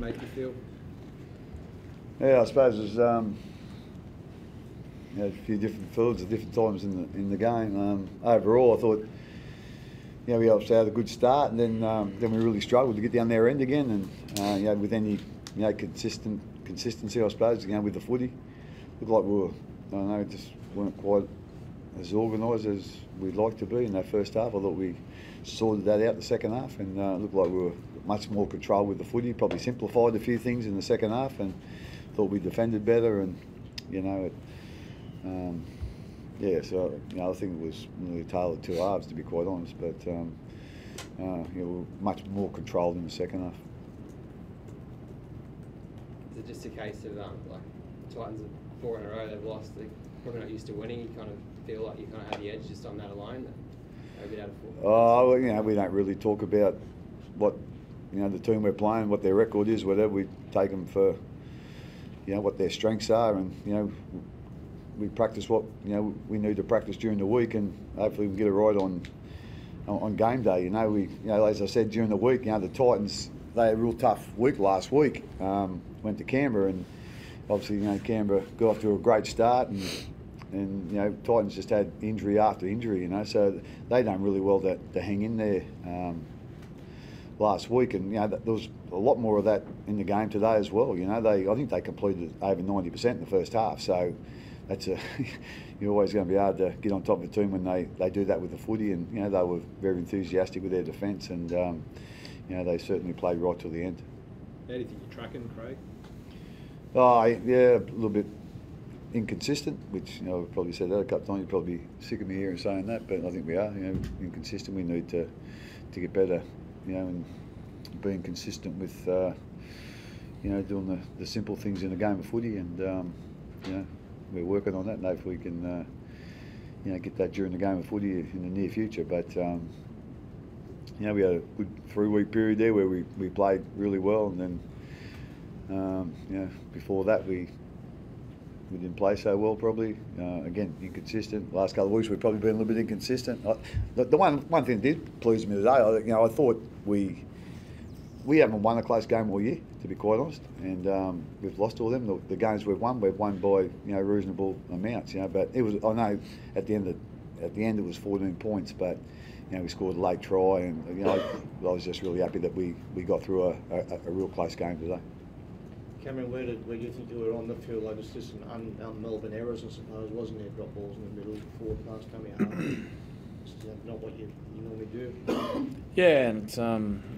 make you feel? Yeah, I suppose there's a few different fields at different times in the game. Overall, I thought we obviously had a good start, and then we really struggled to get down their end again. And with any consistency, I suppose, with the footy, looked like we were, I don't know, just weren't quite as organised as we'd like to be in that first half. I thought we sorted that out the second half, and looked like we were much more control with the footy. Probably simplified a few things in the second half, and thought we defended better. And so I think it was really tailored two halves, to be quite honest. But we were much more controlled in the second half. Is it just a case of like Titans have 4 in a row they've lost? They're probably not used to winning. You kind of feel like you kind of have the edge just on that alone. A bit out of form. We don't really talk about what the team we're playing, what their record is, whatever. We take them for what their strengths are, and we practice what we need to practice during the week, and hopefully we can get it right on game day. As I said during the week, the Titans, they had a real tough week last week. Went to Canberra, and obviously Canberra got off to a great start, and Titans just had injury after injury. So they done really well to hang in there last week, and there was a lot more of that in the game today as well. I think they completed over 90% in the first half. So that's you're always going to be hard to get on top of a team when they do that with the footy, and they were very enthusiastic with their defence, and they certainly played right till the end. How do you think you're tracking, Craig? A little bit inconsistent, which I've probably said that a couple of times. You'd probably be sick of me hearing saying that, but I think we are inconsistent. We need to get better, and being consistent with doing the simple things in a game of footy, and we're working on that, and hopefully we can get that during the game of footy in the near future. But we had a good 3-week period there where we played really well, and then before that we didn't play so well, probably. Again, inconsistent. Last couple of weeks we've probably been a little bit inconsistent. The one thing that did please me today, I thought we haven't won a close game all year, to be quite honest, and we've lost all them. The games we've won by reasonable amounts. But it was, I know at the end it was 14 points, but we scored a late try, and I was just really happy that we got through a real close game today. Cameron, where do you think you were on the field? Like it's just an Melbourne errors, I suppose, wasn't there? Drop balls in the middle, forward pass coming out. It's not what you normally do. Yeah, and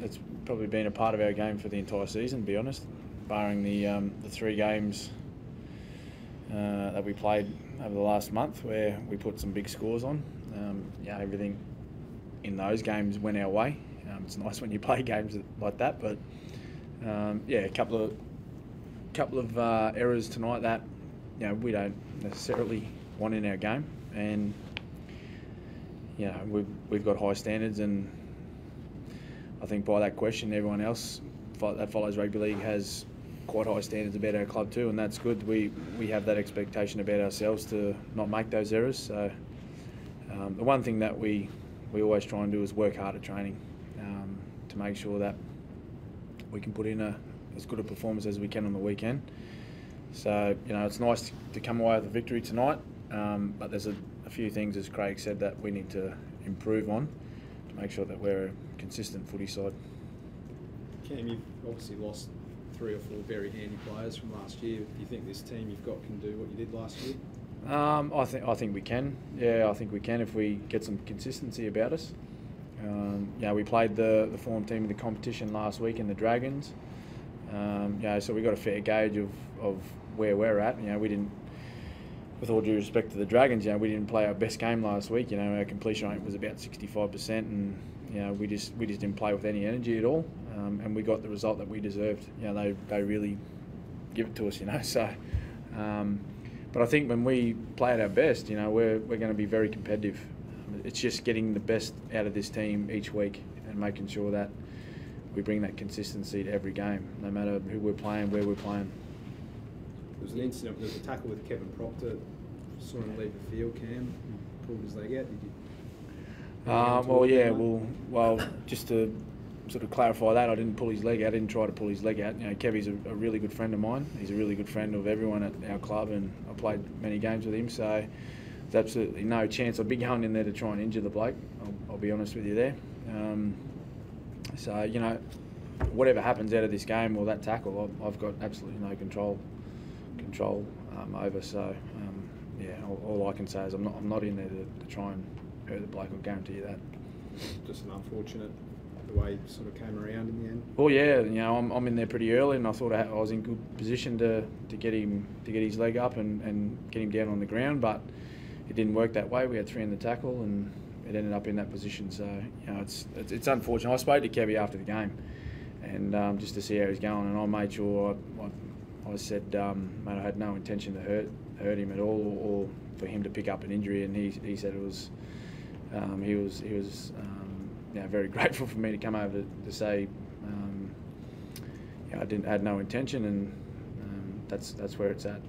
it's probably been a part of our game for the entire season, to be honest, barring the 3 games that we played over the last month where we put some big scores on. Everything in those games went our way. It's nice when you play games like that, but a couple of errors tonight that we don't necessarily want in our game, and we've got high standards, and I think by that question everyone else that follows rugby league has quite high standards about our club too, and that's good. We have that expectation about ourselves to not make those errors. So the one thing that we always try and do is work hard at training to make sure that we can put in as good a performance as we can on the weekend. So it's nice to come away with a victory tonight, but there's a few things, as Craig said, that we need to improve on to make sure that we're a consistent footy side. Cam, you've obviously lost 3 or 4 very handy players from last year. Do you think this team you've got can do what you did last year? I think we can. Yeah, I think we can if we get some consistency about us. We played the form team in the competition last week in the Dragons. So we got a fair gauge of where we're at. We didn't, with all due respect to the Dragons, we didn't play our best game last week. Our completion rate was about 65%, and we just didn't play with any energy at all. And we got the result that we deserved. They really give it to us. So. But I think when we play at our best, we're going to be very competitive. It's just getting the best out of this team each week and making sure that we bring that consistency to every game, no matter who we're playing, where we're playing. There was an incident, there was a tackle with Kevin Proctor, saw him leave the field, Cam, pulled his leg out, did you? Just to sort of clarify that. I didn't pull his leg out. I didn't try to pull his leg out. You know, Kevy's a really good friend of mine. He's a really good friend of everyone at our club, and I played many games with him. So there's absolutely no chance I'd be going in there to try and injure the bloke. I'll be honest with you there. So you know, whatever happens out of this game or that tackle, I've got absolutely no control over. So yeah, all I can say is I'm not in there to try and hurt the bloke. I'll guarantee you that. Just an unfortunate the way it sort of came around in the end. Well, yeah, you know, I'm in there pretty early, and I thought I was in good position to get his leg up and get him down on the ground, but it didn't work that way. We had 3 in the tackle, and it ended up in that position. So you know, it's unfortunate. I spoke to Kevy after the game, and just to see how he's going, and I made sure I said, mate, I had no intention to hurt him at all, or for him to pick up an injury, and he said it was. He was you know, very grateful for me to come over to say, you know, I had no intention, and that's where it's at.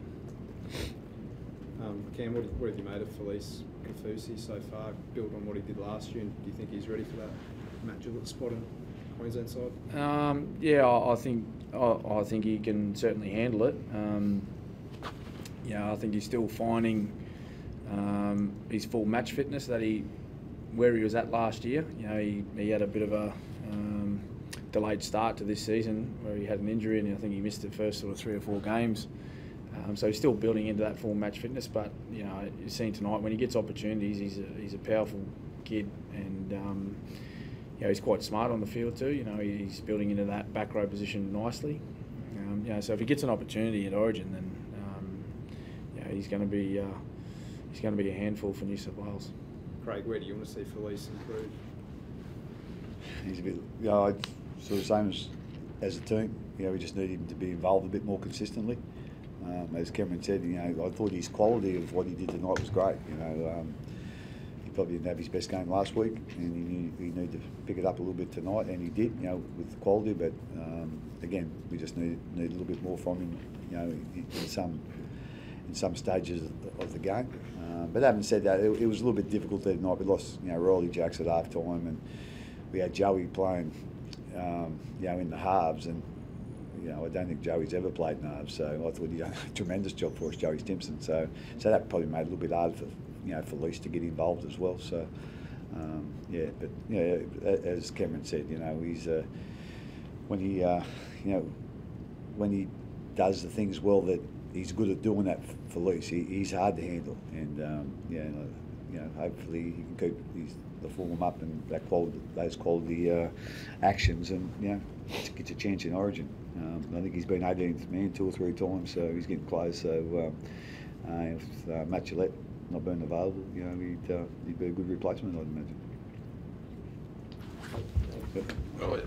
Cam, what have you made of Felice Kafusi so far? Built on what he did last year, and do you think he's ready for that match of the spot in Queensland side? Yeah, I think he can certainly handle it. Yeah, I think he's still finding his full match fitness where he was at last year. You know, he had a bit of a delayed start to this season where he had an injury, and I think he missed the first sort of 3 or 4 games. So he's still building into that full match fitness. But you know, you've seen tonight when he gets opportunities, he's a powerful kid, and you know, he's quite smart on the field too. You know, he's building into that back row position nicely. You know, so if he gets an opportunity at Origin, then you know, he's going to be a handful for New South Wales. Craig, where do you want to see Felice improve? He's a bit, you know, sort of same as a team. You know, we just need him to be involved a bit more consistently. As Cameron said, you know, I thought his quality of what he did tonight was great. You know, he probably didn't have his best game last week, and he needed to pick it up a little bit tonight, and he did. You know, with the quality, but again, we just need a little bit more from him. You know, in some stages of the game. But having said that, it was a little bit difficult that night. We lost, you know, Riley Jacks at half time, and we had Joey playing, you know, in the halves, and you know, I don't think Joey's ever played in halves, so I thought he did a tremendous job for us, Joey Stimson. So that probably made it a little bit hard for, you know, for Felice to get involved as well. So yeah, but yeah, as Cameron said, you know, he's when he you know, when he does the things well that he's good at doing that for Felice. He's hard to handle, and yeah, you know, hopefully he can keep the form up and those quality actions, and you know, gets a chance in Origin. I think he's been 18th man 2 or 3 times, so he's getting close. So if Matt Gillette not being available, you know, he'd be a good replacement, I'd imagine. Well,